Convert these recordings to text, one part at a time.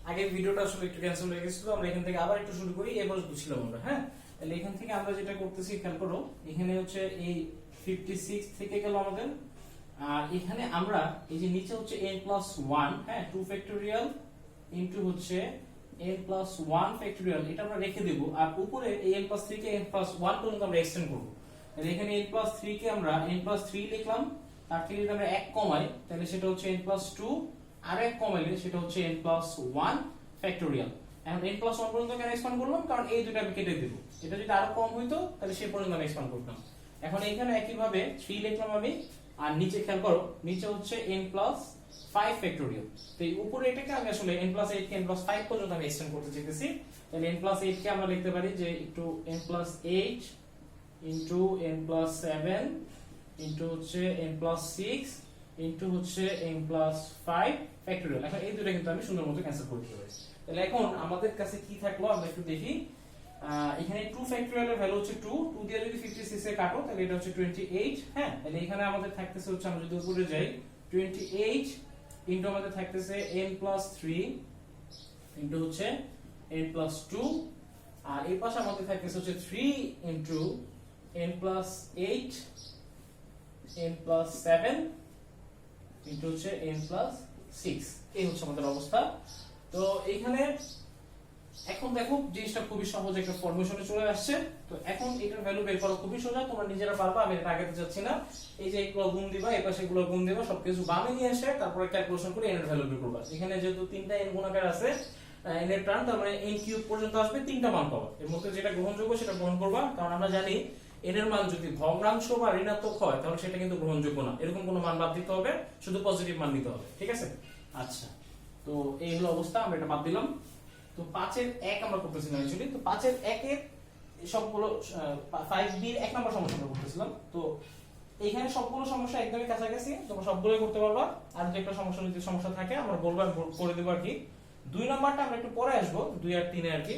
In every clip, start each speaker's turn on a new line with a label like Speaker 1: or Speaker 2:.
Speaker 1: আগে ভিডিওটা আসলে একটু ক্যান্সেল হয়ে গেছিল, আমরা এখান থেকে আবার একটু শুরু করি। এবার বুঝছিলাম আমরা, হ্যাঁ। তাহলে এখান থেকে আমরা যেটা করতেছি খেয়াল করো, এখানে হচ্ছে এই 56 থেকে গেল আমাদের। আর এখানে আমরা এই যে নিচে হচ্ছে n+1, হ্যাঁ, 2 ফ্যাক্টোরিয়াল ইনটু হচ্ছে n+1 ফ্যাক্টোরিয়াল, এটা আমরা রেখে দেব। আর উপরে এই n+3 কে n+1 পর্যন্ত আমরা এক্সটেন্ড করব। তাহলে এখানে n+3 কে আমরা n+3 লিখলাম, তার থেকে যদি আমরা 1 কমাই তাহলে সেটা হচ্ছে n+2, আর 1 কমাইলে সেটা হচ্ছে n+1 ফ্যাক্টোরিয়াল। এখন n+1 পর্যন্ত কেন এক্সপ্যান্ড করলাম? কারণ এই দুটো আমি কেটে দেব। এটা যদি আরো কম হইতো তাহলে সে পর্যন্ত আমি এক্সপ্যান্ড করতাম। এখন এখানে একই ভাবে 3 লিখলাম আমি, আর নিচে খেয়াল করো, নিচে হচ্ছে n+5 ফ্যাক্টোরিয়াল। তো এই উপরে এটাকে আমি আসলে n+8 কে n+5 পর্যন্ত আমি এক্সটেন্ড করতে চাইতেছি। তাহলে n+8 কে আমরা লিখতে পারি যে একটু n+8 ইনটু n+7 ইনটু হচ্ছে n+6 ইনটু হচ্ছে n+5 ফ্যাক্টোরিয়াল। এখন এই দুটো কিন্তু আমি সুন্দর মতো ক্যান্সেল করে দিতে পারি। তাহলে এখন আমাদের কাছে কি থাকলো আমরা একটু দেখি। এখানে 2 ফ্যাক্টোরিয়ালের ভ্যালু হচ্ছে 2 দিয়ে যদি 56 এ কাটো তাহলে এটা হচ্ছে 28, হ্যাঁ। তাহলে এখানে আমাদের থাকতেছে হচ্ছে, আমরা যদি উপরে যাই, 28 ইনটু আমাদের থাকতেছে n+3 ইনটু হচ্ছে n+2, আর এই পাশে আমাদের থাকতেছে হচ্ছে 3 ইনটু n+8 n+7 ইনটু হচ্ছে n+6। এই হচ্ছে আমাদের অবস্থা। তো এইখানে এখন দেখো জিনিসটা খুবই সহজ একটা ফর্মেশনে চলে আসছে। তো এখন এটার ভ্যালু বের করা খুবই সোজা, তোমরা নিজেরা পারবা, আমি এটা আগাতে যাচ্ছি না। এই যে এগুলো গুণ দিবা, এই পাশে এগুলো গুণ দিবা, সবকিছু বামে নিয়ে এসে তারপরে ক্যালকুলেশন করে এর ভ্যালু বের করবা। এখানে যেহেতু 3টা n গুণাকার আছে, n এর টার্ম, তার মানে n কিউব পর্যন্ত আসবে, 3টা মান পাবা। এর মধ্যে যেটা গ্রহণযোগ্য সেটা গ্রহণ করবা, কারণ আমরা জানি n এর মান যদি ভগ্নাংশ বা ঋণাত্মক হয় তাহলে সেটা কিন্তু গ্রহণযোগ্য না। এরকম কোনো মান বাদ দিতে হবে, শুধু পজিটিভ মান নিতে হবে, ঠিক আছে? আচ্ছা, তো এই হলো অবস্থা, আমরা এটা বাদ দিলাম। তো 5 এর 1 আমরা করতেছিলাম অ্যাকচুয়ালি। তো 5 এর 1 এর সবগুলো 5b এর 1 নাম্বার সমস্যা আমরা করতেছিলাম। তো এইখানে সবগুলো সমস্যা একদমই কাছাকাছি, তোমরা সবগুলোই করতে পারবা। আর যে একটা সমস্যা যদি সমস্যা থাকে আমরা বলবো, করে দেব আর কি। 2 নাম্বারটা আমরা একটু পরে আসবো, 2 আর 3 এ আর কি।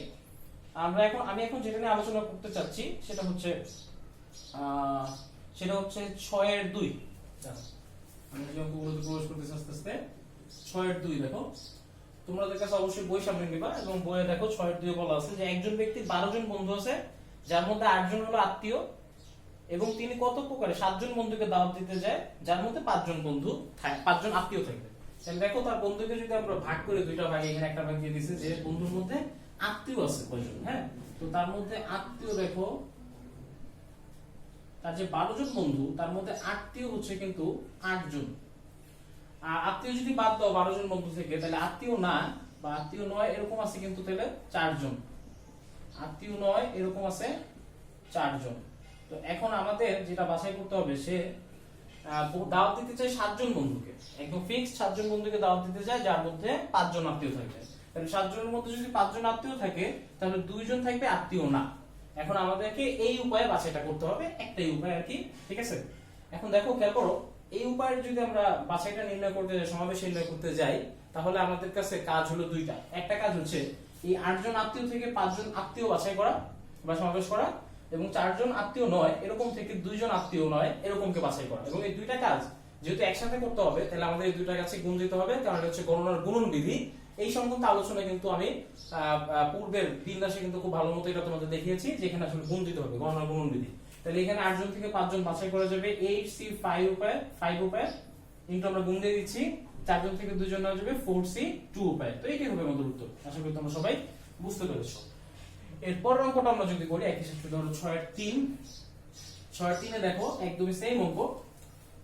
Speaker 1: আমি এখন যেটা নিয়ে আলোচনা করতে চাচ্ছি সেটা হচ্ছে 6 এর 2। আমি যে অঙ্কগুলোতে প্রবেশ করতেছি আস্তে আস্তে। 6 এর 2 দেখো, তোমাদের কাছে অবশ্যই বই সামনে নিবা, এবং বইয়ে দেখো 6 এর 2 বলা আছে যে একজন ব্যক্তির 12 জন বন্ধু আছে, যার মধ্যে 8 জন হলো আত্মীয়, এবং তিনি কত প্রকারে 7 জন বন্ধুকে দাওয়াত দিতে যায়, যার মধ্যে 5 জন বন্ধু থাকে, 5 জন আত্মীয় থাকবে। তাহলে দেখো তার বন্ধুকে যদি আমরা ভাগ করে, দুইটা ভাগে, এখানে একটা ভাগ দিয়ে দিয়েছে যে বন্ধুর মধ্যে আত্মীয় আছে কয়জন, হ্যাঁ। তো তার মধ্যে আত্মীয় দেখো, তার যে 12 জন বন্ধু তার মধ্যে আত্মীয় হচ্ছে কিন্তু 8 জন। আর আত্মীয় যদি বাদ দাও 12 জন বন্ধু থেকে, তাহলে আত্মীয় না বা আত্মীয় নয় এরকম আছে কিন্তু তাহলে 4 জন। আত্মীয় নয় এরকম আছে 4 জন। তো এখন আমাদের যেটা বাছাই করতে হবে, সে দাওয়াত দিতে চায় 7 জন বন্ধুকে, একদম ফিক্সড 7 জন বন্ধুকে দাওয়াত দিতে চায়, যার মধ্যে 5 জন আত্মীয় থাকবে। তাহলে 7 জনের মধ্যে যদি 5 জন আত্মীয় থাকে তাহলে 2 জন থাকবে আত্মীয় না। এখন আমাদেরকে এই উপায়ে বাছাইটা করতে হবে, একটাই উপায় আর কি, ঠিক আছে? এখন দেখো খেয়াল করো, এই উপায়ে যদি আমরা বাছাইটা নির্ণয় করতে যাই, সমাবেশ নির্ণয় করতে যাই, তাহলে আমাদের কাছে কাজ হলো দুইটা। একটা কাজ হচ্ছে এই 8 জন আত্মীয় থেকে 5 জন আত্মীয় বাছাই করা বা সমাবেশ করা, এবং 4 জন আত্মীয় নয় এরকম থেকে 2 জন আত্মীয় নয় এরকমকে বাছাই করা। এবং এই দুইটা কাজ যেহেতু একসাথে করতে হবে, তাহলে আমাদের এই দুইটা কাছে গুণ দিতে হবে, কারণ এটা হচ্ছে গণনার গুণন বিধি। এই সংক্রান্ত আলোচনা কিন্তু আমি পূর্বের বিন্যাসে কিন্তু খুব ভালো মতো এটা তোমাদের দেখিয়েছি, যে এখানে আসলে গুণ দিতে হবে, গণনার গুণন বিধি। তাহলে এখানে 8 জন থেকে 5 জন বাছাই করা যাবে 8c5 উপায়ে, 5 উপায়ে, কিন্তু আমরা গুণ দিয়ে দিচ্ছি। 4 জন থেকে 2 জন নেওয়া যাবে 4c2 উপায়ে। তো এটাই হবে আমাদের উত্তর। আশা করি তোমরা সবাই বুঝতে পেরেছো। এরপর অঙ্কটা আমরা যদি করি, একই সাথে ধরো 6 এর 3। 6 এর 3 এ দেখো একদমই সেম অঙ্ক,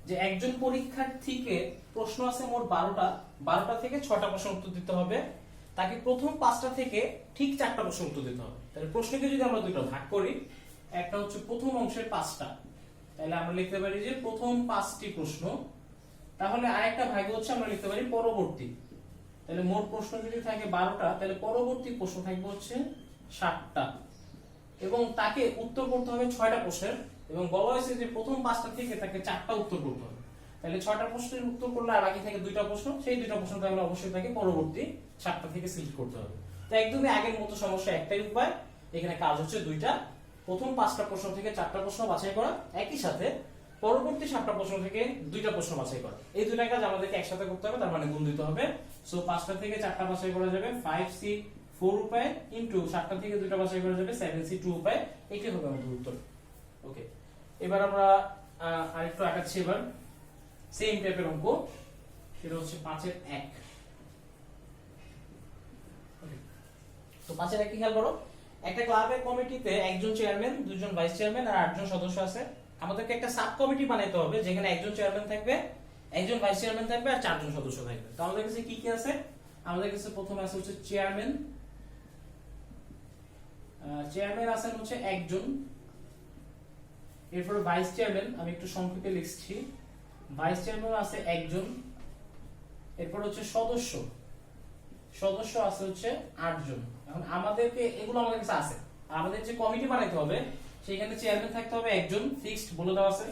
Speaker 1: যে একজন পরীক্ষার্থীকে প্রশ্ন আছে মোট 12টা থেকে 6টা প্রশ্ন উত্তর দিতে হবে। তাকে প্রথম 5টা থেকে ঠিক 4টা প্রশ্ন উত্তর দিতে হবে। তাহলে প্রশ্নকে যদি আমরা দুটো ভাগ করি, একটা হচ্ছে প্রথম অংশের 5টা, তাহলে আমরা লিখতে পারি যে প্রথম 5টি প্রশ্ন। তাহলে আরেকটা ভাগ হচ্ছে আমরা লিখতে পারি পরবর্তী। তাহলে মোট প্রশ্ন যদি থাকে 12টা, তাহলে পরবর্তী প্রশ্ন থাকবে হচ্ছে 7টা, এবং তাকে উত্তর করতে হবে 6টা প্রশ্নের, এবং বলা হয়েছে যে প্রথম 5টা থেকে তাকে 4টা উত্তর করতে হবে। তাহলে 6টা প্রশ্নের উত্তর করলে আর বাকি থাকে 2টা প্রশ্ন, সেই 2টা প্রশ্ন তাহলে অবশ্যই তাকে পরবর্তী 7টা থেকে সিলেক্ট করতে হবে। তো একদমই আগের মতো সমস্যা, একটাই উপায়। এখানে কাজ হচ্ছে দুইটা, প্রথম 5টা প্রশ্ন থেকে 4টা প্রশ্ন বাছাই করা, একই সাথে পরবর্তী 7টা প্রশ্ন থেকে 2টা প্রশ্ন বাছাই করা। এই দুইটা কাজ আমাদেরকে একসাথে করতে হবে, তার মানে গুণ দিতে হবে। সো 5টা থেকে 4টা বাছাই করা যাবে 5c 4 উপায় ইনটু 7টা থেকে 2টা বাছাই করা যাবে 7c 2 উপায়। এটাই হবে আমাদের উত্তর। ওকে, এবার আমরা আরেকটু আগাচ্ছি। এবার সেম টাইপের অঙ্ক, সেটা হচ্ছে 5 এর 1। তো 5 এর 1 কি খেয়াল করো, একটা ক্লাবের কমিটিতে একজন চেয়ারম্যান, দুইজন ভাইস চেয়ারম্যান আর 8জন সদস্য আছে। আমাদেরকে একটা সাব কমিটি বানাইতে হবে যেখানে একজন চেয়ারম্যান থাকবে, একজন ভাইস চেয়ারম্যান থাকবে আর 4জন সদস্য থাকবে। তো আমাদের কাছে কি কি আছে? আমাদের কাছে প্রথমে আছে হচ্ছে চেয়ারম্যান। চেয়ারম্যান আছেন হচ্ছে একজন, এরপর ভাইস চেয়ারম্যান আমি একটু সংক্ষেপে লিখছি, ভাইস চেয়ারম্যান আছে একজন, এরপর হচ্ছে সদস্য, সদস্য আছে হচ্ছে 8জন। এখন আমাদেরকে এগুলো আমাদের কাছে আছে, আমাদের যে কমিটি বানাইতে হবে সেখানে চেয়ারম্যান থাকতে হবে একজন ফিক্সড বলে দেওয়া আছে,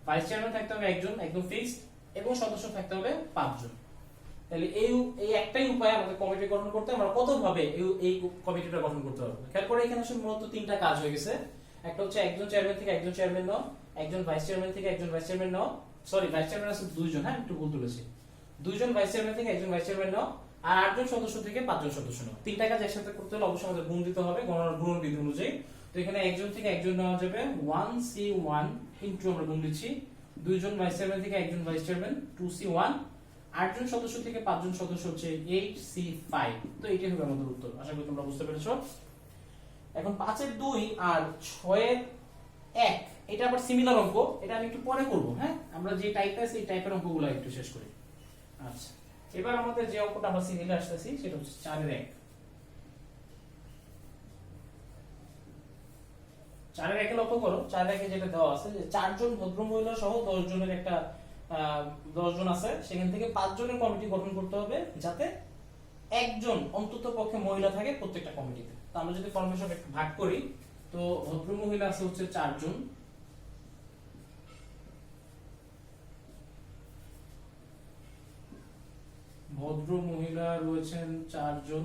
Speaker 1: ভাইস চেয়ারম্যান থাকতে হবে একজন একদম ফিক্সড, এবং সদস্য থাকতে হবে 5জন। তাহলে এই একটাই উপায় আমাদের কমিটি গঠন করতে। আমরা কত ভাবে এই কমিটিটা গঠন করতে হবে খেয়াল করে, এখানে আসলে মূলত 3টা কাজ হয়ে গেছে। একটা হচ্ছে একজন চেয়ারম্যান থেকে একজন চেয়ারম্যান নাও, একজন ভাইস চেয়ারম্যান থেকে একজন ভাইস চেয়ারম্যান নাও, সরি ভাইস চেয়ারম্যান আছে 2জন, হ্যাঁ একটু ভুল তুলেছি, 2জন ভাইস চেয়ারম্যান থেকে একজন ভাইস চেয়ারম্যান নাও, আর 8জন সদস্য থেকে 5জন সদস্য নাও। 3টা কাজ একসাথে করতে হলে অবশ্যই আমাদের গুণ দিতে হবে গণনার গুণন বিধি অনুযায়ী। তো এখানে একজন থেকে একজন নেওয়া যাবে 1c1 ইনটু আমরা গুণ দিচ্ছি 2জন ভাইস চেয়ারম্যান থেকে একজন ভাইস চেয়ারম্যান 2c1, 8জন সদস্য থেকে 5জন সদস্য হচ্ছে 8c5। তো এটাই হবে আমাদের উত্তর। আশা করি তোমরা বুঝতে পেরেছো। এখন 5 এর 2 আর 6 এর 1 এটা আবার সিমিলার অঙ্ক, এটা আমি একটু পরে করব। হ্যাঁ, আমরা যে টাইপে আছে এই টাইপের অঙ্কগুলো একটু শেষ করি। আচ্ছা, এবার আমাদের যে অঙ্কটা আমরা সিরিয়ালে আসতেছি সেটা হচ্ছে 4 এর 1। 4 এর 1 লক্ষ্য করো, 4 এর 1 যেটা দেওয়া আছে যে 4জন ভদ্র মহিলা সহ 10 জনের একটা 10 জন আছে, সেখান থেকে 5 জনের কমিটি গঠন করতে হবে যাতে একজন অন্তত পক্ষে মহিলা থাকে প্রত্যেকটা কমিটিতে। তো আমরা যদি ফরমেশন একটু ভাগ করি, তো ভদ্র মহিলা আছে হচ্ছে 4 জন, ভদ্র মহিলা রয়েছেন 4 জন,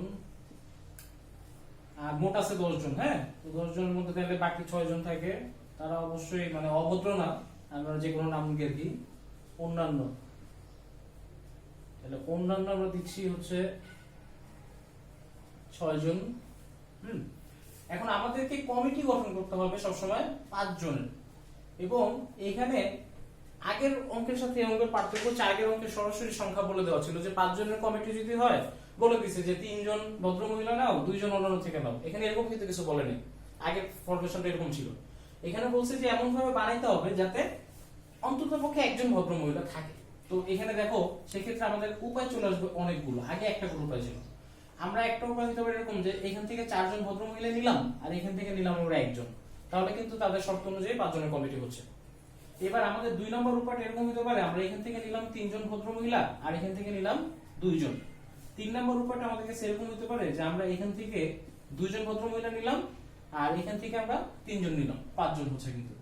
Speaker 1: আর মোট আছে 10 জন। হ্যাঁ, তো 10 জনের মধ্যে তাহলে বাকি 6 জন থাকে, তারা অবশ্যই মানে অভদ্র না, আমরা যে কোনো নাম দিয়ে কি অন্যান্য, তাহলে অন্যান্য আমরা দিচ্ছি হচ্ছে 6 জন। এখন আমাদেরকে কমিটি গঠন করতে হবে সবসময় 5 জনের, এবং এখানে আগের অঙ্কের সাথে এই অঙ্কের পার্থক্য হচ্ছে আগের অঙ্কের সরাসরি সংখ্যা বলে দেওয়া ছিল যে 5 জনের কমিটি যদি হয় বলে দিছে যে 3 জন ভদ্র মহিলা নাও, 2 জন অন্যান্য থেকে নাও। এখানে এরকম কিন্তু কিছু বলেনি, আগের ফরমেশনটা এরকম ছিল। এখানে বলছে যে এমন ভাবে বানাইতে হবে যাতে অন্তত পক্ষে একজন ভদ্র মহিলা থাকে। তো এখানে দেখো সেক্ষেত্রে আমাদের উপায় চলে আসবে অনেকগুলো, আগে একটা করে উপায় ছিল। আমরা একটা উপায় দিতে পারি এরকম যে এখান থেকে 4 জন ভদ্র মহিলা নিলাম আর এখান থেকে নিলাম আমরা একজন, তাহলে কিন্তু তাদের শর্ত অনুযায়ী 5 জনের কমিটি হচ্ছে। এবার আমাদের 2 নম্বর উপায়টা এরকম হতে পারে, আমরা এখান থেকে নিলাম 3 জন ভদ্র মহিলা আর এখান থেকে নিলাম 2 জন। 3 নম্বর উপায়টা আমাদের কাছে এরকম হতে পারে যে আমরা এখান থেকে 2 জন ভদ্র মহিলা নিলাম আর এখান থেকে আমরা 3 জন নিলাম, 5 জন হচ্ছে কিন্তু।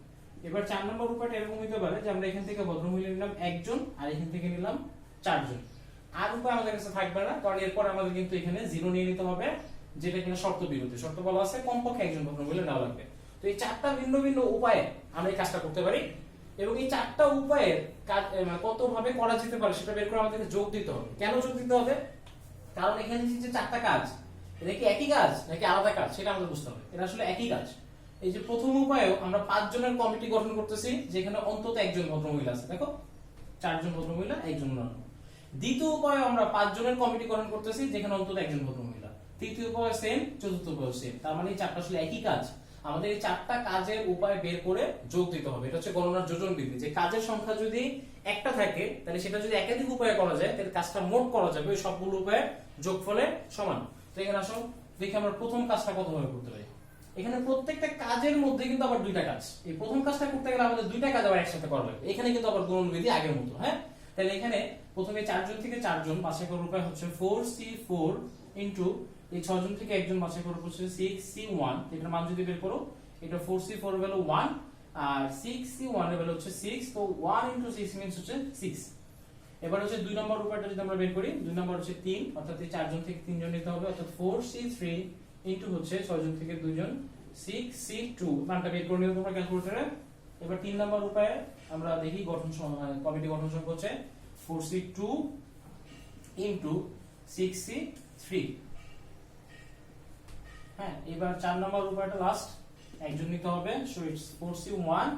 Speaker 1: এবার 4 নম্বর উপায়টা এরকম হতে পারে যে আমরা এখান থেকে ভদ্র মহিলা নিলাম একজন আর এখান থেকে নিলাম 4 জন। আর উপায় আমাদের কাছে থাকবে না, কারণ এরপর আমাদের কিন্তু এখানে 0 নিয়ে নিতে হবে, যেটা কিনা শর্ত বিরোধী। শর্ত বলা আছে কমপক্ষে একজন ভদ্র মহিলা নেওয়া লাগবে। তো এই 4টা ভিন্ন ভিন্ন উপায়ে আমরা এই কাজটা করতে পারি, এবং এই 4টা উপায়ের কত ভাবে করা যেতে পারে সেটা বের করে আমাদেরকে যোগ দিতে হবে। কেন যোগ দিতে হবে? কারণ এখানে যে 4টা কাজ, এটা কি একই কাজ নাকি আলাদা কাজ সেটা আমাদের বুঝতে হবে। এটা আসলে একই কাজ। এই যে প্রথম উপায়েও আমরা 5 জনের কমিটি গঠন করতেছি যেখানে অন্তত একজন ভদ্রমহিলা আছে, দেখো 4 জন ভদ্রমহিলা একজন অন্যান্য। দ্বিতীয় উপায়ে আমরা 5 জনের কমিটি গঠন করতেছি যেখানে অন্তত একজন ভদ্রমহিলা। তৃতীয় উপায় সেম, চতুর্থ উপায় সেম। তার মানে এই 4টা আসলে একই কাজ। আমাদের এই 4টা কাজের উপায় বের করে যোগ দিতে হবে। এটা হচ্ছে গণনার যোজন বিধি, যে কাজের সংখ্যা যদি একটা থাকে তাহলে সেটা যদি একাধিক উপায়ে করা যায় তাহলে কাজটা মোট করা যাবে ওই সবগুলো উপায়ের যোগফলে সমান। তো এখানে আসো দেখি আমরা প্রথম কাজটা কত ভাবে করতে পারি। এখানে প্রত্যেকটা কাজের মধ্যে কিন্তু আবার 2টা কাজ। এই প্রথম কাজটা করতে গেলে আমাদের 2টা কাজ আবার একসাথে করা লাগবে। এখানে কিন্তু আবার গুণন বিধি আগের মতো। হ্যাঁ, তাহলে এখানে প্রথমে 4 জন থেকে 4 জন বাছাই করার উপায় হচ্ছে 4c4 ইনটু এই 6 জন থেকে একজন বাছাই করার হচ্ছে 6c1। এটার মান যদি বের করো, এটা 4c4 এর ভ্যালু 1 আর 6c1 এর ভ্যালু হচ্ছে 6, তো 1 ইনটু 6 মিন্স হচ্ছে 6। এবার হচ্ছে 2 নম্বর উপায়টা যদি আমরা বের করি, 2 নম্বর হচ্ছে 3, অর্থাৎ এই 4 জন থেকে 3 জন নিতে হবে, অর্থাৎ 4c3 ইনটু হচ্ছে 6 জন থেকে 2 জন 6c2। মানটা বের করে নিও তোমরা ক্যালকুলেটরে। এবার 3 নাম্বার উপায়ে আমরা দেখি কমিটি গঠন সংখ্যা হচ্ছে 4C2 ইনটু 6C3। হ্যাঁ, এবার 4 নাম্বার উপায়টা লাস্ট, একজন নিতে হবে, so it's 4C1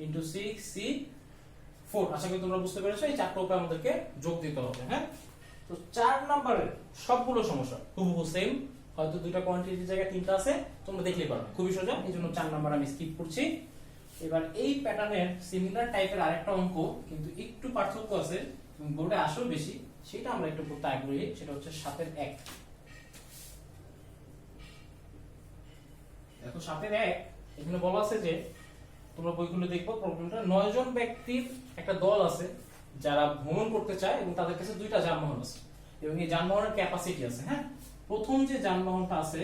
Speaker 1: into 6C4। আশা করি তোমরা বুঝতে পেরেছো, এই চারটা উপায় আমাদেরকে যোগ দিতে হবে। হ্যাঁ, তো 4 নাম্বারের সবগুলো সমস্যা হুবহু সেম, হয়তো দুইটা কোয়ান্টিটির জায়গায় তিনটা আছে, তোমরা দেখলেই পারবে, খুবই সোজা, এইজন্য 4 নাম্বার আমি স্কিপ করছি। এবার এই প্যাটার্নের সিমিলার টাইপের আরেকটা অঙ্ক, কিন্তু একটু পার্থক্য আছে এবং বোর্ডে আসেও বেশি, সেটা আমরা একটু করতে আগ্রহী। সেটা হচ্ছে 7 এর 1। দেখো 7 এর 1 এখানে বলা আছে যে, তোমরা বইগুলো দেখবো, প্রবলেমটা 9 জন ব্যক্তির একটা দল আছে যারা ভ্রমণ করতে চায় এবং তাদের কাছে দুইটা যানবাহন আছে এবং এই যানবাহনের ক্যাপাসিটি আছে। হ্যাঁ, প্রথম যে যানবাহনটা আছে,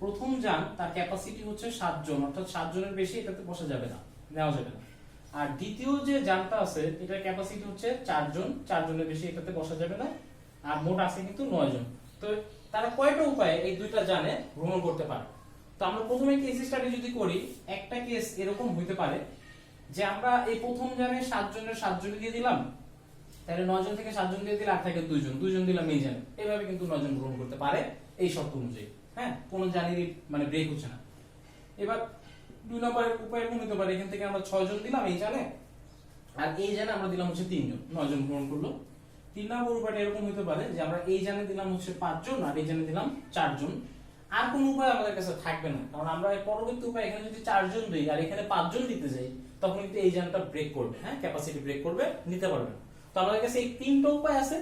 Speaker 1: প্রথম যান, তার ক্যাপাসিটি হচ্ছে 7 জন, অর্থাৎ 7 জনের বেশি এটাতে বসা যাবে না, নেওয়া যাবে না। আর দ্বিতীয় যে যানটা আছে, এটার ক্যাপাসিটি হচ্ছে 4 জন, 4 জনের বেশি এটাতে বসা যাবে না, আর মোট আছে কিন্তু 9 জন। তো তারা কয়টা উপায়ে এই দুইটা যানে ভ্রমণ করতে পারে? তো আমরা প্রথমে কেস স্টাডি যদি করি, একটা কেস এরকম হইতে পারে যে আমরা এই প্রথম যানে 7 জনের 7 জন দিয়ে দিলাম, তাহলে 9 জন থেকে 7 জন দিয়ে দিলে আর থাকে 2 জন, 2 জন দিলাম এই জানে, এইভাবে কিন্তু 9 জন ভ্রমণ করতে পারে এই শর্ত অনুযায়ী। হ্যাঁ, কোন জানেরই মানে ব্রেক হচ্ছে না। এবার 2 নম্বরের উপায় এরকম হতে পারে, এখান থেকে আমরা 6 জন দিলাম এই জানে, আর এই জানে আমরা দিলাম হচ্ছে 3 জন, 9 জন ভ্রমণ করলো। 3 নম্বর উপায়টা এরকম হতে পারে যে আমরা এই জানে দিলাম হচ্ছে 5 জন, আর এই জানে দিলাম 4 জন। আর কোন উপায় আমাদের কাছে থাকবে না, কারণ আমরা এর পরবর্তী উপায় এখানে যদি 4 জন দিই আর এখানে 5 জন দিতে যাই, তখন কিন্তু এই জানটা ব্রেক করবে। হ্যাঁ, ক্যাপাসিটি ব্রেক করবে, নিতে পারবে না। তো আমাদের কাছে এই 3টা উপায় আছে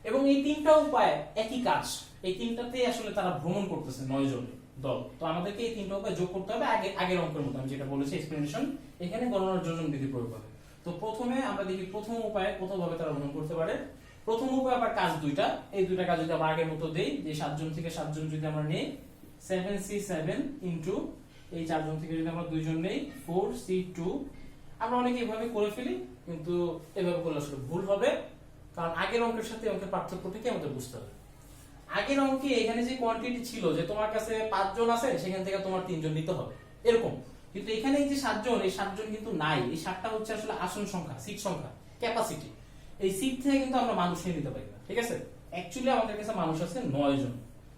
Speaker 1: এবং এই 3টা উপায় একই কাজ, এই 3টাতেই আসলে তারা ভ্রমণ করতেছে 9 জন দল। তো আমাদেরকে এই 3টা উপায় যোগ করতে হবে, আগের অঙ্কের মতো আমি যেটা বলেছি এক্সপ্লেনেশন, এখানে গণনার যোজন বিধি প্রয়োগ হবে। তো প্রথমে আমরা দেখি প্রথম উপায়ে কতভাবে তারা ভ্রমণ করতে পারে। প্রথম উপায় আবার কাজ দুইটা, এই দুইটা কাজ যদি আমরা আগের মতো দেই, যে 7 জন থেকে 7 জন যদি আমরা নেই, 7C7 ইনটু এই 4 জন থেকে যদি আমরা 2 জন নেই, 4C2। আমরা অনেকে এভাবে করে ফেলি, কিন্তু এভাবে করলে আসলে ভুল হবে, কারণ আগের অঙ্কের সাথে অঙ্কের পার্থক্যটাকে আমাদের বুঝতে হবে। আগের অঙ্কে এখানে যে কোয়ান্টিটি ছিল যে তোমার কাছে 5 জন আছে, সেখান থেকে তোমার 3 জন নিতে হবে এরকম, কিন্তু এখানে এই যে 7 জন, এই 7 জন কিন্তু নাই। এই 7টা হচ্ছে আসলে আসন সংখ্যা, সিট সংখ্যা, ক্যাপাসিটি। এই সিট থেকে কিন্তু আমরা মানুষ নিয়ে নিতে পারি না, ঠিক আছে? অ্যাকচুয়ালি আমাদের কাছে মানুষ আছে 9 জন।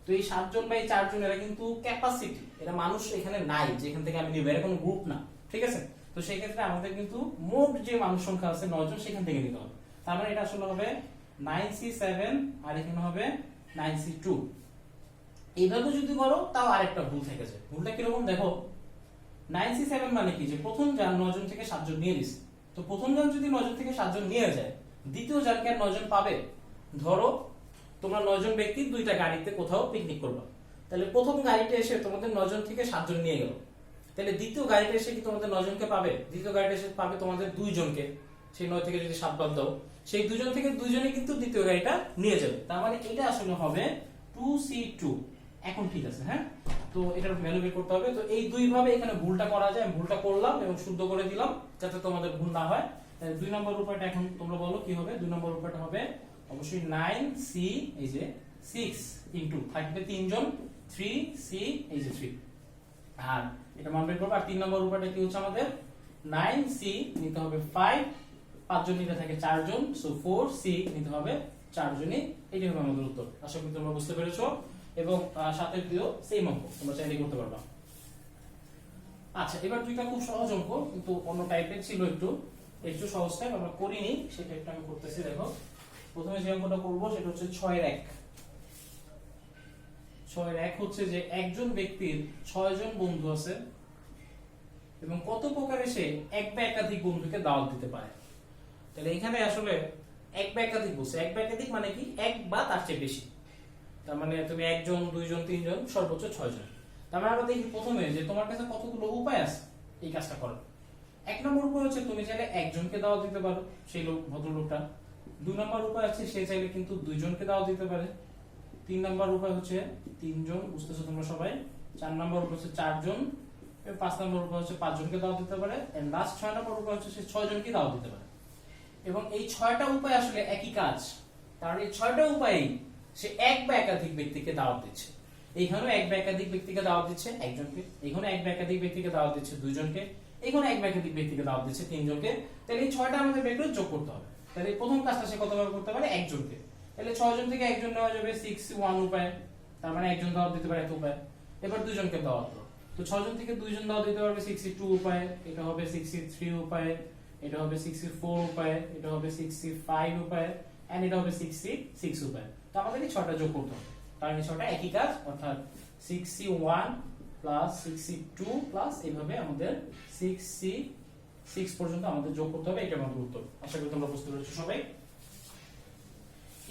Speaker 1: তো এই 7 জন বা এই 4 জন এরা কিন্তু ক্যাপাসিটি, এরা মানুষ এখানে নাই যেখান থেকে আমি নিব, এর কোনো গ্রুপ না, ঠিক আছে? তো সেই ক্ষেত্রে আমাদের কিন্তু মোট যে মানুষ সংখ্যা আছে 9 জন, সেখান থেকে নিতে হবে। তার মানে এটা আসলে হবে 9C7 আর এখানে হবে 9C2। এইভাবে যদি করো তাও আরেকটা ভুল থেকে যায়। ভুলটা কিরকম দেখো, 9C7 মানে কি, যে প্রথম যান 9 জন থেকে 7 জন নিয়ে নিছে। তো প্রথম যান যদি 9 জন থেকে 7 জন নিয়ে যায়, দ্বিতীয় যানকে আর 9 জন পাবে? ধরো তোমরা 9 জন ব্যক্তি দুইটা গাড়িতে কোথাও পিকনিক করবা, তাহলে প্রথম গাড়িটা এসে তোমাদের 9 জন থেকে 7 জন নিয়ে গেল, তাহলে দ্বিতীয় গাড়িটা এসে কি তোমাদের 9 জনকে পাবে? দ্বিতীয় গাড়িটা এসে পাবে তোমাদের 2 জনকে। সেই 9 থেকে যদি 7 বাদ দাও, সেই 2 জন থেকে 2 জনই কিন্তু দ্বিতীয় গাড়িটা নিয়ে যাবে। তার মানে এটা আসলে হবে 2C2। এখন ঠিক আছে? হ্যাঁ, তো এটার ভ্যালু বের করতে হবে। তো এই দুই ভাবে এখানে ভুলটা করা যায়, ভুলটা করলাম এবং শুদ্ধ করে দিলাম যাতে তোমাদের ভুল না হয়। 2 নম্বর উপায়টা এখন তোমরা বলো কি হবে? 2 নম্বর উপায়টা হবে অবশ্যই 9C এই যে 6 ইনটু থাকবে 3 জন, 3C এই যে 3, আর এটা মান বের করব। আর 3 নম্বর উপায়টা কি হচ্ছে আমাদের? 9C নিতে হবে 5, 5 জন নিতে থাকে 4 জন, সো 4C নিতে হবে 4 জনই। এটাই হবে আমাদের উত্তর। আশা করি তোমরা বুঝতে পেরেছো এবং সাথে দিও সেম অঙ্ক তোমরা চাইলে করতে পারবা। আচ্ছা, এবার দুইটা খুব সহজ অঙ্ক, কিন্তু অন্য টাইপের ছিল, একটু সহজ টাইপ, আমরা করিনি, সেটা একটু আমি করতেছি। দেখো প্রথমে যে অঙ্কটা করব সেটা হচ্ছে 6 এর 1। 6 এর 1 হচ্ছে যে একজন ব্যক্তির 6 জন বন্ধু আছে এবং কত প্রকারে সে এক বা একাধিক বন্ধুকে দাওয়াত দিতে পারে। তাহলে এখানে আসলে এক বা একাধিক বলছে, এক বা একাধিক মানে কি? এক বা তার চেয়ে বেশি। তার মানে তুমি 1 জন, 2 জন, 3 জন, সর্বোচ্চ 6 জন। তার মানে আমরা দেখি প্রথমে যে তোমার কাছে কতগুলো উপায় আছে এই কাজটা করার। 1 নম্বর উপায় হচ্ছে তুমি চাইলে একজনকে দাওয়াত দিতে পারো, সেই ভদ্রলোকটা। 2 নম্বর উপায় আছে সে চাইলে কিন্তু 2 জনকে দাওয়াত দিতে পারে। 3 নম্বর উপায় হচ্ছে 3 জন, বুঝতেছো তোমরা সবাই। 4 নম্বর উপায় হচ্ছে 4 জন, 5 নম্বর উপায় হচ্ছে 5 জনকে দাওয়াত দিতে পারে, এন্ড লাস্ট 6 নম্বর উপায় হচ্ছে সে 6 জনকে দাওয়াত দিতে পারে। এবং এই 6টা উপায় আসলে একই কাজ, কারণ এই 6টা উপায়ই সে এক বা একাধিক ব্যক্তিকে দাওয়াত দিচ্ছে। এইখানেও এক বা একাধিক ব্যক্তিকে দাওয়াত দিচ্ছে একজনকে, এইখানে এক বা একাধিক ব্যক্তিকে দাওয়াত দিচ্ছে 2 জনকে, এখানে এক ব্যক্তিকে দাওয়াত দিচ্ছে তিনজনকে, তাহলে এই 6টা আমাদের বের করে যোগ করতে হবে। তাহলে এই প্রথম কাজটা সে কতভাবে করতে পারে, একজনকে, তাহলে 6 জন থেকে একজন নেওয়া যাবে 61 উপায়, তার মানে একজন দাওয়াত দিতে পারে এত উপায়। এবার দুইজনকে দাওয়াত দাও, তো 6 জন থেকে দুইজন দাওয়াত দিতে পারবে 62 উপায়, এটা হবে 63 উপায়, এটা হবে 64 উপায়, এটা হবে 65 উপায়, এন্ড এটা হবে 66 উপায়। তো আমাদের এই 6টা যোগ করতে হবে, কারণ এই 6টা একই কাজ, অর্থাৎ 61 প্লাস 62 প্লাস এইভাবে আমাদের 66 পর্যন্ত আমাদের যোগ করতে হবে। এটা আমাদের উত্তর। আশা করি তোমরা বুঝতে পেরেছো সবাই।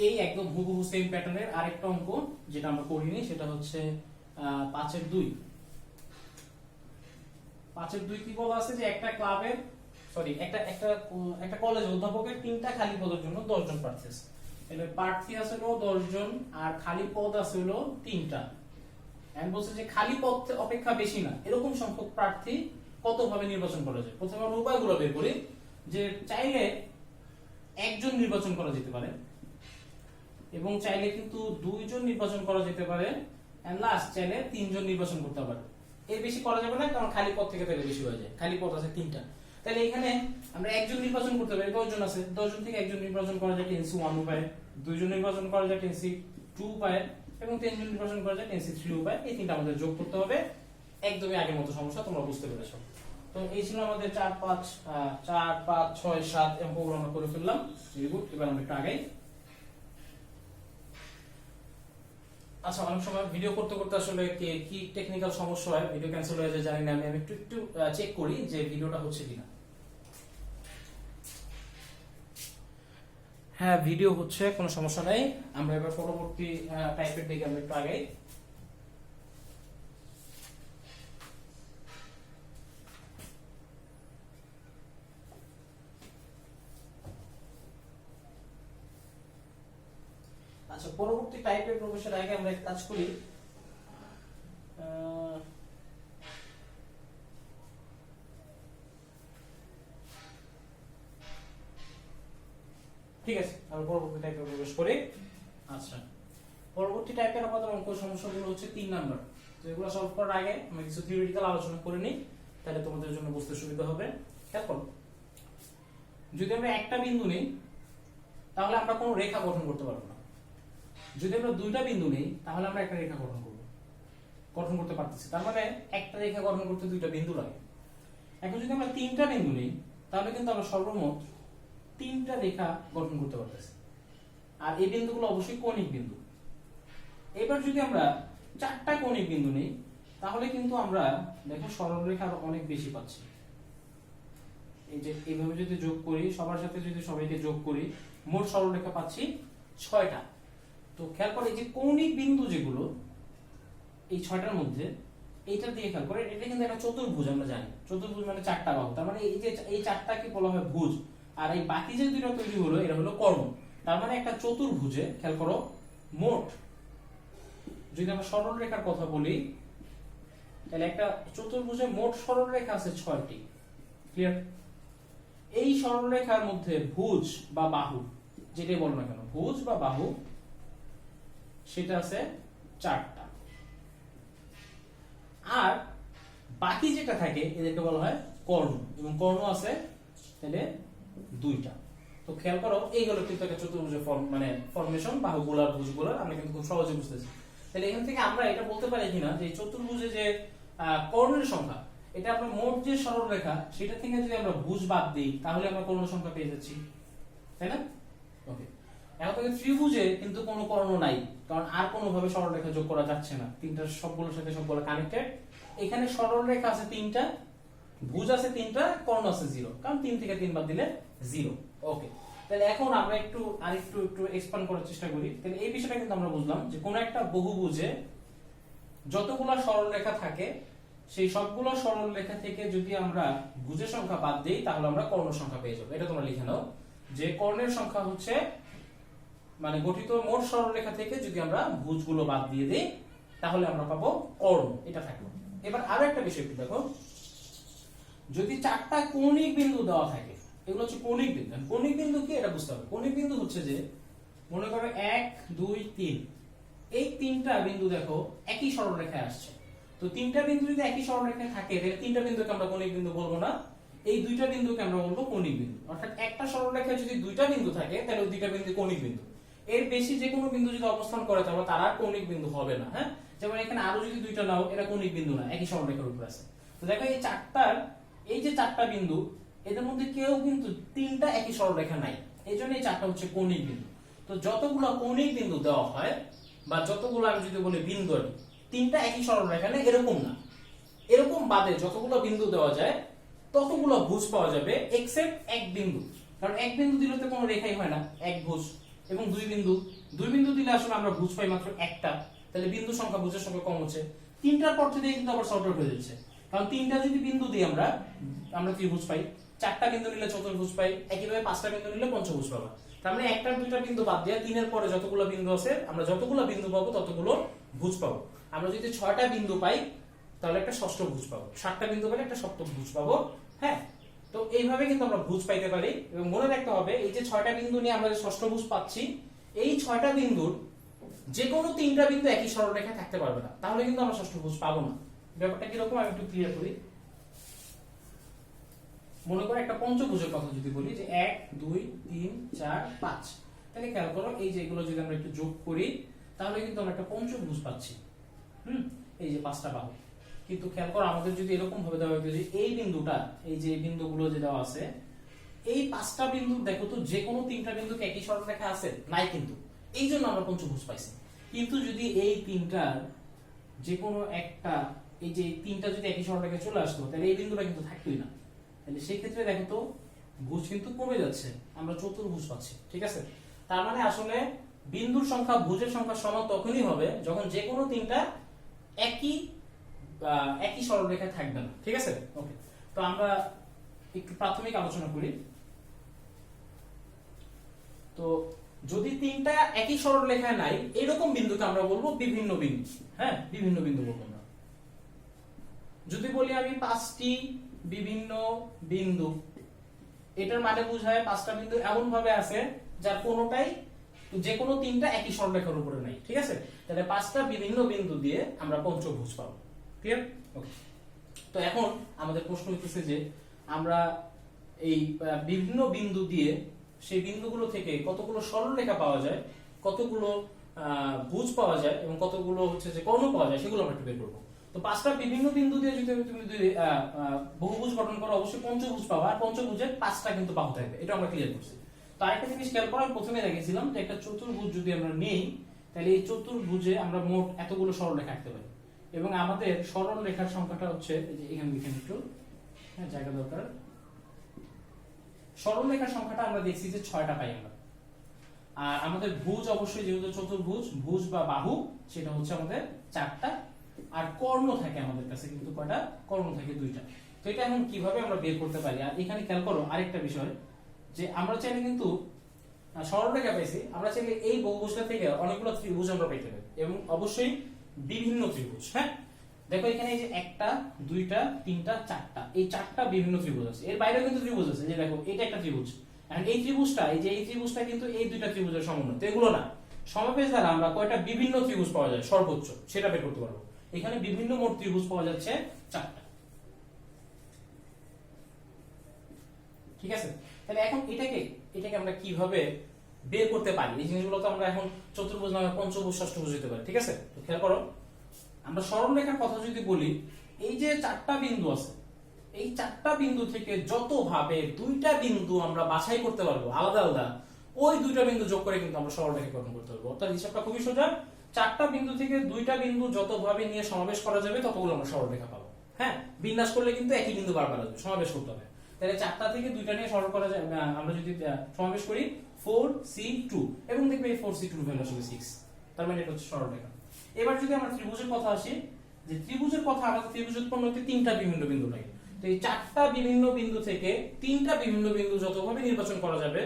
Speaker 1: এই একদম হুবহু সেম প্যাটার্নের আরেকটা অঙ্ক যেটা আমরা করিনি, সেটা হচ্ছে 5-এর 2। 5-এর 2 কি বলা আছে যে একটা ক্লাবের একটা কলেজে অধ্যাপকের 3টা খালি পদের জন্য 10 জন প্রার্থী আছে। তাহলে প্রার্থী আছে হলো 10 জন আর খালি পদ আছে হলো 3টা। এন্ড বলছে যে খালি পদ অপেক্ষা বেশি না এরকম সংখ্যক প্রার্থী কত ভাবে নির্বাচন করা যায়। প্রথমে আমরা উপায়গুলো বের করি, যে চাইলে একজন নির্বাচন করা যেতে পারে, এবং চাইলে কিন্তু 2 জন নির্বাচন করা যেতে পারে, এন্ড লাস্ট চাইলে 3 জন নির্বাচন করতে পারে। এর বেশি করা যাবে না, কারণ খালি পদ থেকে তাহলে বেশি হয়ে যায়। খালি পদ আছে 3টা, তাহলে এখানে আমরা একজন নির্বাচন করতে পারি, 10 জন আছে, 10 জন থেকে একজন নির্বাচন করা যায় 10(1) উপায়, 2 জন নির্বাচন করা যায় 10(2) উপায়, এবং 3 জন নির্বাচন করা যায় 10(3) উপায়। এই তিনটা আমাদের যোগ করতে হবে। একদমই আগের মতো সমস্যা, তোমরা বুঝতে পেরেছো। তো এই ছিল আমাদের 4, 5, 6, 7 এমন আমরা করে ফেললাম। Very good. এবার আমরা একটু আগাই। আচ্ছা, অনেক সময় ভিডিও করতে করতে আসলে কি টেকনিক্যাল সমস্যা হয়, ভিডিও ক্যান্সেল হয়ে যায় জানি না, আমি একটু চেক করি যে ভিডিওটা হচ্ছে কিনা। হ্যাঁ, ভিডিও হচ্ছে, কোনো সমস্যা নাই। আমরা এবার পরবর্তী টাইপের দিকে আমরা একটু আগাই। আচ্ছা, পরবর্তী টাইপের প্রবেশের আগে আমরা একটা কাজ করি। ঠিক আছে, আমরা পরবর্তী টাইপে প্রবেশ করি। আচ্ছা, পরবর্তী টাইপের আমাদের অঙ্ক সমস্যাগুলো হচ্ছে 3 নাম্বার। তো এগুলো সলভ করার আগে আমরা কিছু থিওরিটিক্যাল আলোচনা করে নিই, তাহলে তোমাদের জন্য বুঝতে সুবিধা হবে। খেয়াল করো, যদি আমরা একটা বিন্দু নেই তাহলে আমরা কোনো রেখা গঠন করতে পারবো না। যদি আমরা 2টা বিন্দু নেই তাহলে আমরা একটা রেখা গঠন করতে পারতেছি। তার মানে একটা রেখা গঠন করতে 2টা বিন্দু লাগে। এখন যদি আমরা 3টা বিন্দু নেই তাহলে কিন্তু আমরা সর্বমোট 3টা রেখা গঠন করতে পারতেছি, আর এই বিন্দুগুলো অবশ্যই কৌণিক বিন্দু। এবার যদি আমরা 4টা কৌণিক বিন্দু নেই তাহলে কিন্তু আমরা দেখো সরলরেখা অনেক বেশি পাচ্ছি। এই যে এইভাবে যদি যোগ করি, সবার সাথে যদি সবাইকে যোগ করি, মোট সরলরেখা পাচ্ছি 6টা। তো খেয়াল করে এই যে কৌণিক বিন্দু যেগুলো এই 6টার মধ্যে, এইটার দিকে খেয়াল করে, এটা কিন্তু একটা চতুর্ভুজ। আমরা জানি চতুর্ভুজ মানে 4টা বাহু, তার মানে এই যে এই 4টাকে বলা হয় ভুজ, আর এই বাকি যে 2টা তৈরি হলো এটা হলো কর্ণ। তার মানে একটা চতুর্ভুজে খেয়াল করো মোট, যদি আমরা সরলরেখার কথা বলি তাহলে একটা চতুর্ভুজে মোট সরলরেখা আছে 6টি। ক্লিয়ার? এই সরলরেখার মধ্যে ভুজ বা বাহু যেটাই বলো না কেন, ভুজ বা বাহু, সেটা আছে 4টা। আর বাকি যেটা থাকে এদেরকে বলা হয় কর্ণ, এবং কর্ণ আছে তাহলে 2টা। তো খেয়াল করো, এই হলো কিন্তু একটা চতুর্ভুজের ফর্মেশন, বাহুগুলার ভুজগুলার আমরা কিন্তু খুব সহজে বুঝতেছি। তাহলে এখান থেকে আমরা এটা বলতে পারি কিনা যে চতুর্ভুজে যে কর্ণের সংখ্যা, এটা আমরা মোট যে সরলরেখা সেটা থেকে যদি আমরা ভুজ বাদ দিই তাহলে আমরা কর্ণ সংখ্যা পেয়ে যাচ্ছি, তাই না? ওকে, এখন থেকে ত্রিভুজে কিন্তু কোনো কর্ণ নাই, কারণ আর কোনো ভাবে সরলরেখা যোগ করা যাচ্ছে না, 3টা সবগুলোর সাথে সবগুলো কানেক্টেড। এখানে সরলরেখা আছে 3টা, ভুজ আছে 3টা, কর্ণ আছে 0, কারণ 3 থেকে 3 বাদ দিলে 0। ওকে, তাহলে এখন আমরা একটু এক্সপ্যান্ড করার চেষ্টা করি। তাহলে এই বিষয়টা কিন্তু আমরা বুঝলাম যে কোন একটা বহুভুজে যতগুলো সরলরেখা থাকে সেই সবগুলো সরলরেখা থেকে যদি আমরা ভুজের সংখ্যা বাদ দেই তাহলে আমরা কর্ণ সংখ্যা পেয়ে যাবো। এটা তোমরা লিখে নাও যে কর্ণের সংখ্যা হচ্ছে গঠিত মোট সরলরেখা থেকে যদি আমরা ভুজগুলো বাদ দিয়ে দেই তাহলে আমরা পাবো কর্ণ, এটা থাকলো। এবার আরো একটা বিষয় একটু দেখো, যদি 4টা কৌণিক বিন্দু দেওয়া থাকে, এগুলো হচ্ছে কৌণিক বিন্দু। কৌণিক বিন্দু কি এটা বুঝতে হবে। কৌণিক বিন্দু হচ্ছে যে মনে করো 1, 2, 3, এই 3টা বিন্দু দেখো একই সরলরেখায় আসছে। তো তো তিনটা বিন্দু যদি একই সরলরেখায় থাকে তাহলে তিনটা বিন্দুকে আমরা কৌণিক বিন্দু বলবো না, এই দুইটা বিন্দুকে আমরা বলবো কৌণিক বিন্দু। অর্থাৎ একটা সরলরেখায় যদি দুইটা বিন্দু থাকে তাহলে ওই দুইটা বিন্দু কৌণিক বিন্দু। এর বেশি যে কোনো বিন্দু যদি অবস্থান করে তাহলে তারা কৌণিক বিন্দু হবে না। হ্যাঁ, যেমন এখানে আরো যদি দুইটা নাও, এটা কৌণিক বিন্দু না, একই সরলরেখার উপর আছে। তো দেখো এই যে চারটা বিন্দু, এদের মধ্যে কেউ কিন্তু তিনটা একই সরলরেখা নাই, এই জন্য এই চারটা হচ্ছে কৌণিক বিন্দু। তো যতগুলো কৌণিক বিন্দু দেওয়া হয় বা যতগুলো আমি যদি বলি বিন্দু আর তিনটা একই সরলরেখা নেই এরকম না, এরকম বাদে যতগুলো বিন্দু দেওয়া যায় ততগুলো ভুজ পাওয়া যাবে এক্সেপ্ট এক বিন্দু। কারণ এক বিন্দু দিলে তো কোনো রেখাই হয় না, এক ভুজ। এবং দুই বিন্দু দিলে আসলে আমরা ভুজ পাই মাত্র একটা, তাহলে বিন্দু সংখ্যা ভুজের সংখ্যা কম হচ্ছে। তিনটার পর থেকে কিন্তু আবার শর্ট আউট হয়ে যাচ্ছে, কারণ তিনটা যদি বিন্দু দিই আমরা ত্রিভুজ পাই, চারটা বিন্দু নিলে চতুর্ভুজ পাই, একইভাবে পাঁচটা বিন্দু নিলে পঞ্চভুজ পাবো। তার মানে একটা দুইটা বিন্দু বাদ দিয়ে তিনের পরে যতগুলো বিন্দু আছে আমরা যতগুলো বিন্দু পাবো ততগুলো ভুজ পাবো। আমরা যদি 6টা বিন্দু পাই তাহলে একটা ষষ্ঠভুজ পাবো, 7টা বিন্দু পেলে একটা সপ্তভুজ পাবো। হ্যাঁ, তো এইভাবে কিন্তু আমরা ভুজ পাইতে পারি। এবং মনে রাখতে হবে এই যে 6টা বিন্দু নিয়ে আমরা যে ষষ্ঠভুজ পাচ্ছি, এই 6টা বিন্দুর যে কোনো তিনটা বিন্দু একই সরলরেখায় থাকতে পারবে না, তাহলে কিন্তু আমরা ষষ্ঠভুজ পাবো না। ব্যাপারটা কিরকম আমি একটু ক্লিয়ার করি। মনে করো একটা পঞ্চভুজের কথা যদি বলি, যে 1 2 3 4 5, তাহলে খেয়াল করো এই যে এগুলো যদি আমরা একটু যোগ করি তাহলে কিন্তু আমরা একটা পঞ্চভুজ পাচ্ছি। এই যে 5টা বাহু। কিন্তু খেয়াল করো আমাদের যদি এরকম ভাবে দেওয়া হতো যে এই বিন্দুটা, এই যে বিন্দুগুলো যে দেওয়া আছে, এই 5টা বিন্দু দেখো তো যে কোনো তিনটা বিন্দু একই সরলরেখা আছে নাই, কিন্তু এই জন্য আমরা পঞ্চভুজ পাইছি। কিন্তু যদি এই তিনটার যে কোনো একটা, এই যে তিনটা যদি একই সরলরেখায় চলে আসতো তাহলে এই বিন্দুটা কিন্তু থাকতোই না, তাহলে সেই ক্ষেত্রে দেখো তো ভুজ কিন্তু কমে যাচ্ছে, আমরা চতুর্ভুজ পাচ্ছি। ঠিক আছে, তার মানে আসলে বিন্দুর সংখ্যা ভুজের সংখ্যা সমান তখনই হবে যখন যে কোনো তিনটা একই সরলরেখায় থাকবে না। ঠিক আছে, ওকে। তো আমরা একটু প্রাথমিক আলোচনা করি। তো যদি তিনটা একই সরলরেখায় নাই এরকম বিন্দুকে আমরা বলবো বিভিন্ন বিন্দু। হ্যাঁ, বিভিন্ন বিন্দু বলবো আমরা। যদি বলি আমি 5টি বিভিন্ন বিন্দু, এটার মানে বোঝায় 5টা বিন্দু এমন ভাবে আছে যার কোনোটাই যে কোনো তিনটা একই সরলরেখার উপরে নাই। ঠিক আছে, তাহলে 5টা বিভিন্ন বিন্দু দিয়ে আমরা পঞ্চভুজ পাবো। ক্লিয়ার? ওকে। তো এখন আমাদের প্রশ্ন হচ্ছে যে আমরা এই বিভিন্ন বিন্দু দিয়ে সেই বিন্দুগুলো থেকে কতগুলো সরলরেখা পাওয়া যায়, কতগুলো ভুজ পাওয়া যায় এবং কতগুলো হচ্ছে যে কর্ণ পাওয়া যায় সেগুলো আমরা একটু বের করবো। তো 5টা বিভিন্ন বিন্দু দিয়ে যদি তুমি বহুভুজ গঠন করো অবশ্যই পঞ্চভুজ পাবা, আর পঞ্চভুজের 5টা কিন্তু বাহু থাকবে, এটা আমরা ক্লিয়ার করছি। তো আরেকটা জিনিস খেয়াল করো, আমি প্রথমে দেখেছিলাম যে একটা চতুর্ভুজ যদি আমরা নেই তাহলে এই চতুর্ভুজে আমরা মোট এতগুলো সরলরেখা আঁকতে পারি, এবং আমাদের সরলরেখার সংখ্যাটা হচ্ছে এই যে এখানে লিখে একটু, হ্যাঁ জায়গা দরকার। সরলরেখার সংখ্যাটা আমরা দেখছি যে 6টা পাই আমরা, আর আমাদের ভুজ অবশ্যই যেহেতু চতুর্ভুজ, ভুজ বা বাহু সেটা হচ্ছে আমাদের 4টা, আর কর্ণ থাকে আমাদের কাছে কিন্তু কয়টা? কর্ণ থাকে 2টা। তো এটা এখন কিভাবে আমরা বের করতে পারি? আর এখানে খেয়াল করো আরেকটা বিষয়, যে আমরা চাইলে কিন্তু সরলরেখা পাইছি, আমরা চাইলে এই বহুভুজটা থেকে অনেকগুলো ত্রিভুজ আমরা পেতে পারি, এবং অবশ্যই বিভিন্ন ত্রিভুজ। হ্যাঁ, দেখো এখানে এই যে 1টা 2টা 3টা 4টা, এই 4টা বিভিন্ন ত্রিভুজ আছে, এর বাইরেও কিন্তু ত্রিভুজ আছে। যে দেখো এটা একটা ত্রিভুজ, আর এই ত্রিভুজটা, এই যে এই ত্রিভুজটা কিন্তু এই দুইটা ত্রিভুজের সমন্বয়। তো এগুলো না, সমাবেশ দ্বারা আমরা কয়টা বিভিন্ন ত্রিভুজ পাওয়া যায় সর্বোচ্চ সেটা বের করতে পারবো। এখানে বিভিন্ন মোট ত্রিভুজ পাওয়া যাচ্ছে 4টা। ঠিক আছে, তাহলে এখন এটাকে আমরা কিভাবে বের করতে পারি? এই জিনিসগুলো তো আমরা এখন চতুর্ভুজ নামে পঞ্চভুজ ষষ্ঠভুজ হতে পারে। ঠিক আছে, তো খেয়াল করো আমরা সরলরেখার কথা যদি বলি, এই যে 4টা বিন্দু আছে, এই 4টা বিন্দু থেকে যতভাবে 2টা বিন্দু আমরা বাছাই করতে পারবো আলাদা আলাদা, ওই 2টা বিন্দু যোগ করে কিন্তু আমরা সরলরেখা গঠন করতে পারবো। অর্থাৎ হিসাবটা খুবই সোজা, 4টা বিন্দু থেকে 2টা বিন্দু যতভাবে নিয়ে সমাবেশ করা যাবে ততগুলো আমরা সরলরেখা পাবো। হ্যাঁ, বিন্যাস করলে কিন্তু একই বিন্দু বারবার আসবে, সমাবেশ করতে হবে। তাহলে 4টা থেকে 2টা নিয়ে সরল করা যায়, আমরা যদি সমাবেশ করি 4c2, এবং দেখবে এই 4c2 ভ্যালু আসবে 6, তার মানে এটা হচ্ছে সরলরেখা। এবার যদি আমরা ত্রিভুজের কথা আসি, যে ত্রিভুজের কথা, আমাদের ত্রিভুজ উৎপন্ন হতে 3টা বিভিন্ন বিন্দু লাগে। তো এই 4টা বিভিন্ন বিন্দু থেকে 3টা বিভিন্ন বিন্দু যতভাবে নির্বাচন করা যাবে,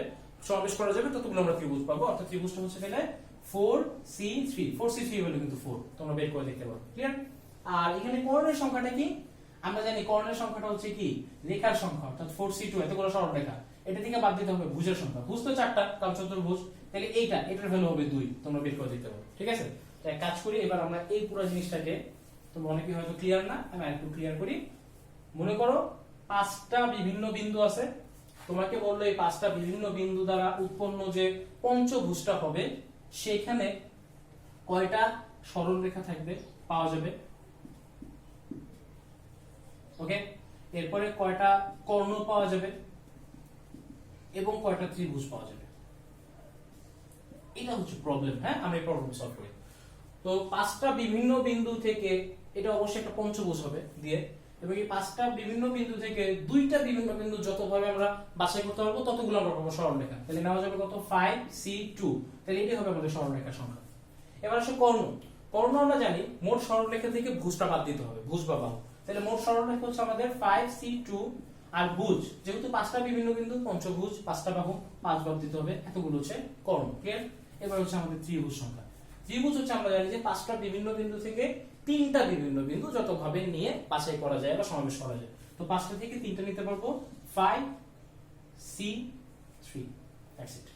Speaker 1: সমাবেশ করা যাবে, ততগুলো আমরা ত্রিভুজ পাবো। অর্থাৎ ত্রিভুজটা হচ্ছে তাহলে 4c3, 4c3 হলো কিন্তু 4, তোমরা বের করে দেখতে পারো। ক্লিয়ার? আর এখানে কর্ণের সংখ্যাটা কি? আমরা জানি কর্ণের সংখ্যাটা হচ্ছে কি রেখার সংখ্যা, অর্থাৎ 4c2 এতগুলো সরলরেখা, এটা থেকে বাদ দিতে হবে ভুজের সংখ্যা। ভুজ তো 4টা, কারণ চতুর্ভুজ, তাহলে এটার ভ্যালু হবে 2, তোমরা বের করে দিতে পারো। ঠিক আছে, তো এক কাজ করি, এবার আমরা এই পুরো জিনিসটাকে তোমরা অনেকেই হয়তো ক্লিয়ার না, আমি আরেকটু ক্লিয়ার করি। মনে করো 5টা বিভিন্ন বিন্দু আছে, তোমাকে বললো এই 5টা বিভিন্ন বিন্দু দ্বারা উৎপন্ন যে পঞ্চভুজটা হবে সেখানে কয়টা সরলরেখা থাকবে পাওয়া যাবে। ওকে, এরপরে কয়টা কর্ণ পাওয়া যাবে এবং কয়টা ত্রিভুজ পাওয়া যাবে। এটা হচ্ছে প্রবলেম। হ্যাঁ, আমি প্রবলেম সলভ করি। তো 5টা বিভিন্ন বিন্দু থেকে, এটা অবশ্যই একটা পঞ্চভুজ হবে দিয়ে, এবং এই 5টা বিভিন্ন বিন্দু থেকে 2টা বিভিন্ন বিন্দু যতভাবে আমরা বাছাই করতে পারবো ততগুলো আমরা পাবো সরলরেখা। তাহলে নেওয়া যাবে কত 5C2। তাহলে এটাই হবে আমাদের সরলরেখার সংখ্যা। এবার আসে কর্ণ। কর্ণ আমরা জানি মোট সরলরেখা থেকে ভুজটা বাদ দিতে হবে, ভুজ বা বাহু। তাহলে মোট সরলরেখা হচ্ছে আমাদের 5C2 আর ভুজ, যেহেতু 5টা বিভিন্ন বিন্দু পঞ্চভুজ, 5টা বাহু, 5 বাদ দিতে হবে, এতগুলো হচ্ছে কর্ণ। ক্লিয়ার? এবার হচ্ছে আমাদের ত্রিভুজ সংখ্যা। ত্রিভুজ হচ্ছে আমরা জানি যে 5টা বিভিন্ন বিন্দু থেকে 3টা বিভিন্ন বিন্দু যতভাবে নিয়ে বাছাই করা যায় বা সমাবেশ করা যায়। তো 5টা থেকে 3টা নিতে পারবো, 5C3। That's it.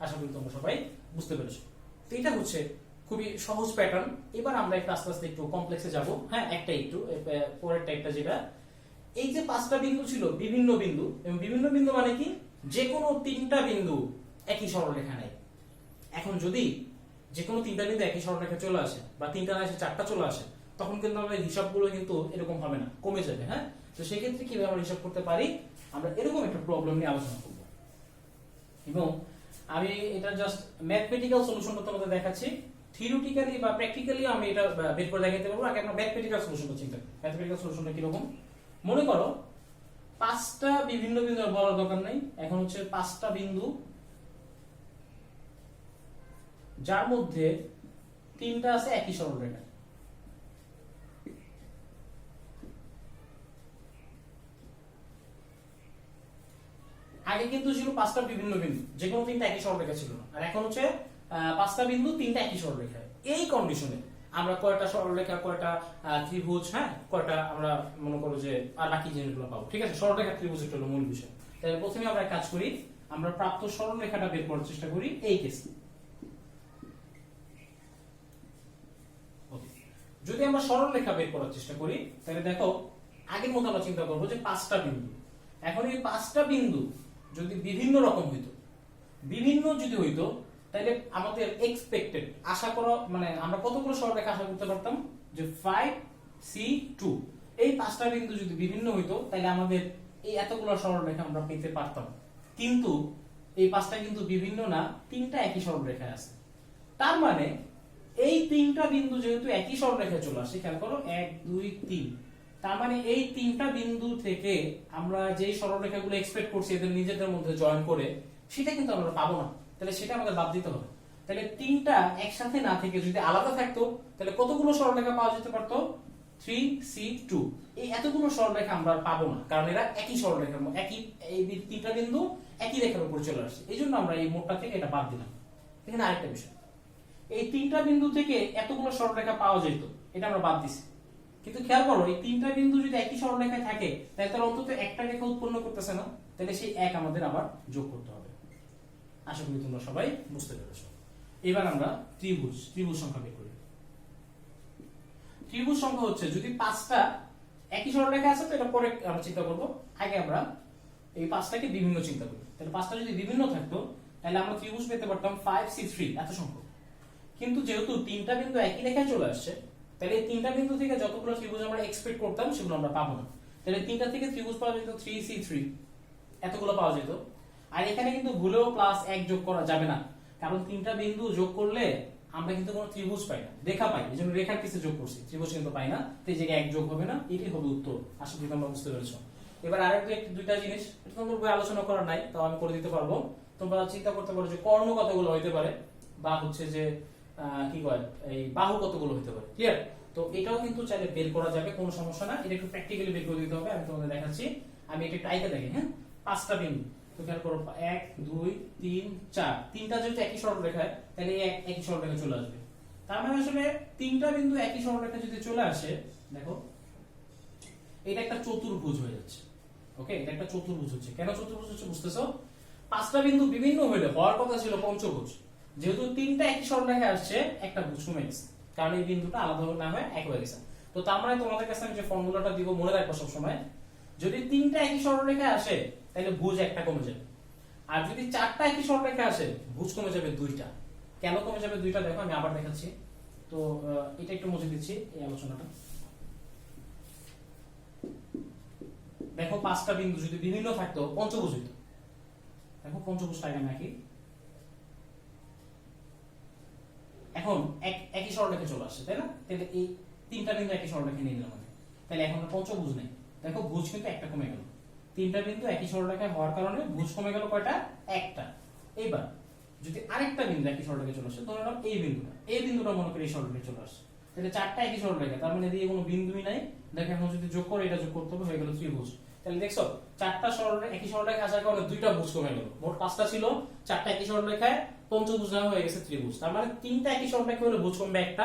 Speaker 1: আশা করি তোমরা সবাই বুঝতে পেরেছো। তো এটা হচ্ছে খুবই সহজ প্যাটার্ন। এবার আমরা একটু আস্তে আস্তে একটু কমপ্লেক্সে যাব। হ্যাঁ, একটা একটু পরের টাইপটা, যেটা এই যে 5টা বিন্দু ছিল বিভিন্ন বিন্দু, এবং বিভিন্ন বিন্দু মানে কি, যে কোনো 3টা বিন্দু একই সরলরেখা নেয়। এখন যদি যে কোনো 3টা বিন্দু একই সরলরেখা চলে আসে, বা 3টা না এসে 4টা চলে আসে, তখন কিন্তু আমাদের হিসাবগুলো কিন্তু এরকম হবে না, কমে যাবে। হ্যাঁ, তো সেই ক্ষেত্রে কিভাবে আমরা হিসাব করতে পারি, আমরা এরকম একটা প্রবলেম নিয়ে আলোচনা করব। এবং আমি এটা জাস্ট ম্যাথমেটিক্যাল সলিউশনটা তোমাদের দেখাচ্ছি। থিওরিটিক্যালি বা প্র্যাকটিক্যালি আমি এটা বের করে দেখাতে পারবো। আগে আমরা ম্যাথমেটিক্যাল সলিউশনটা চিন্তা করি। ম্যাথমেটিক্যাল সলিউশনটা কিরকম, মনে করো 5টা বিভিন্ন বিন্দু বলার দরকার নাই, এখন হচ্ছে 5টা বিন্দু যার মধ্যে 3টা আছে একই সরলরেখা। আগে কিন্তু ছিল 5টা বিভিন্ন বিন্দু, যে কোনো 3টা একই সরলরেখা ছিল না, আর এখন হচ্ছে 5টা বিন্দু 3টা একই সরলরেখা। এই কন্ডিশনে আমরা কয়টা সরলরেখা, কয়টা ত্রিভুজ, হ্যাঁ কয়টা আমরা মনে করো যে আর বাকি জিনিসগুলো পাবো। ঠিক আছে, সরলরেখা ত্রিভুজ একটা হলো মূল বিষয়। তাহলে প্রথমে আমরা কাজ করি, আমরা প্রাপ্ত সরলরেখাটা বের করার চেষ্টা করি এই কেসে। যদি আমরা সরলরেখা বের করার চেষ্টা করি, তাহলে দেখো আগের মতো আমরা চিন্তা করবো যে 5টা বিন্দু। এখন এই 5টা বিন্দু যদি বিভিন্ন রকম হইতো, বিভিন্ন যদি হইতো, তাহলে আমাদের এক্সপেক্টেড আশা করা, মানে আমরা কতগুলো সরলরেখা আশা করতে পারতাম, যে 5C2। এই 5টা বিন্দু যদি বিভিন্ন হইতো, তাহলে আমাদের এই এতগুলো সরলরেখা আমরা পেতে পারতাম। কিন্তু এই 5টা কিন্তু বিভিন্ন না, 3টা একই সরলরেখায় আছে। তার মানে এই 3টা বিন্দু যেহেতু একই সরলরেখায় চলে আসে, খেয়াল করো 1 2 3, তার মানে এই 3টা বিন্দু থেকে আমরা যেই সরলরেখাগুলো এক্সপেক্ট করছি এদের নিজেদের মধ্যে জয়েন করে, সেটা কিন্তু আমরা পাবো না। তাহলে সেটা আমাদের বাদ দিতে হবে। তাহলে 3টা একসাথে না থেকে যদি আলাদা থাকতো, তাহলে কতগুলো সরলরেখা পাওয়া যেতে পারতো, 3C2। এই এতগুলো সরলরেখা আমরা পাবো না, কারণ এরা একই সরলরেখার, একই, এই 3টা বিন্দু একই রেখার উপর চলে আসছে। এই জন্য আমরা এই মোটটা থেকে এটা বাদ দিলাম। এখানে আরেকটা বিষয়, এই 3টা বিন্দু থেকে এতগুলো সরলরেখা পাওয়া যেত, এটা আমরা বাদ দিছি। কিন্তু খেয়াল করো, এই 3টা বিন্দু যদি একই সরলরেখায় থাকে, তাহলে তার অন্তত একটা রেখা উৎপন্ন করতেছে না, তাহলে সেই এক আমাদের আবার যোগ করতে হবে। আশা করি তোমরা সবাই বুঝতে পেরেছো। এবার আমরা ত্রিভুজ সংখ্যা বের করি। ত্রিভুজ সংখ্যা হচ্ছে, যদি 5টা একই সরলরেখা আছে, তো এটা পরে আমরা চিন্তা করব, আগে আমরা এই 5টাকে বিভিন্ন চিন্তা করি। তাহলে 5টা যদি বিভিন্ন থাকতো, তাহলে আমরা ত্রিভুজ পেতে পারতাম 5C3 এত সংখ্যক। কিন্তু যেহেতু 3টা বিন্দু একই রেখায় চলে আসছে, তাহলে এই 3টা বিন্দু থেকে যতগুলো ত্রিভুজ আমরা এক্সপেক্ট করতাম সেগুলো আমরা পাবো না। তাহলে 3টা থেকে ত্রিভুজ পাওয়া যেত 3C3, এতগুলো পাওয়া যেত। আর এখানে কিন্তু ভুলেও +1 যোগ করা যাবে না, কারণ 3টা বিন্দু যোগ করলে আমরা কিন্তু কোনো ত্রিভুজ পাই না, রেখা পাই। এজন্য রেখার কিছু যোগ করছি, ত্রিভুজ কিন্তু পাই না। তো এই জায়গায় 1 যোগ হবে না, এটাই হবে উত্তর। আশা করি তোমরা বুঝতে পেরেছো। এবার দুইটা জিনিস, এটা তোমাদের বই আলোচনা করা নাই, তাও আমি করে দিতে পারবো। তোমরা চিন্তা করতে পারো যে কর্ণ কতগুলো হইতে পারে, বা হচ্ছে যে কি কয় এই বাহু কতগুলো হইতে পারে। ক্লিয়ার? তো এটাও কিন্তু চাইলে বের করা যাবে, কোনো সমস্যা না। এটা একটু প্র্যাকটিক্যালি বের করে দিতে হবে। আমি তোমাদের দেখাচ্ছি। আমি এটা একটু আইকে দেখি। হ্যাঁ, 5টা বিন্দু, তো খেয়াল করো 1 2 3 4, 3টা যেহেতু একই সরলরেখায়, তাহলে এই একই সরলরেখা চলে আসবে। তার মানে আসলে 3টা বিন্দু একই সরলরেখা যদি চলে আসে, দেখো এটা একটা চতুর্ভুজ হয়ে যাচ্ছে। ওকে, এটা একটা চতুর্ভুজ হচ্ছে। কেন চতুর্ভুজ হচ্ছে বুঝতেছো? 5টা বিন্দু বিভিন্ন হইলে হওয়ার কথা ছিল পঞ্চভুজ, যেহেতু 3টা একই সরলরেখায় আসছে, একটা ভুজ কমে গেছে, কারণ এই বিন্দুটা আলাদা না হয়ে এক হয়ে গেছে। তো তার মানে তোমাদের কাছে আমি যে ফর্মুলাটা দিব মনে রাখবো সব সময়, যদি তিনটা একই সরলরেখায় আসে তাহলে ভুজ একটা কমে যাবে, আর যদি চারটা একই সরলরেখায় আসে ভুজ কমে যাবে দুইটা। কেন কমে যাবে দুইটা দেখো আমি আবার দেখাচ্ছি। তো এটা একটু মুছে দিচ্ছি এই আলোচনাটা। দেখো পাঁচটা বিন্দু যদি বিভিন্ন থাকতো পঞ্চভুজ হইতো। দেখো পঞ্চভুজটা আগে নাকি এখন একই সরলরেখায় চলে আসছে, তাই না? তাহলে এই তিনটা বিন্দু একই সরলরেখায় নিয়ে নিলাম আমি, তাহলে এখন আর পঞ্চভুজ নেই। দেখো ভুজ কিন্তু একটা কমে গেল, তিনটা বিন্দু একই সরলরেখায় হওয়ার কারণে ভুজ কমে গেল কয়টা? একটা। এইবার যদি আরেকটা বিন্দু একই সরলরেখায় চলে আসে, ধরে নাও এই বিন্দুটা মনে করি এই সরলরেখায় চলে আসছে, তাহলে চারটা একই সরলরেখা, তার মানে এদিকে কোনো বিন্দুই নাই। দেখো এখন যদি যোগ করে এটা যোগ করতে হবে, হয়ে গেল ত্রিভুজ। তাহলে দেখছো চারটা সরলরেখা একই সরলরেখায় আসার কারণে দুইটা ভুজ কমে গেল, মোট পাঁচটা ছিল, চারটা একই সরলরেখায় পঞ্চভুজ হয়ে গেছে ত্রিভুজ। তার মানে তিনটা একই সরলরেখা হলে ভুজ কমবে একটা,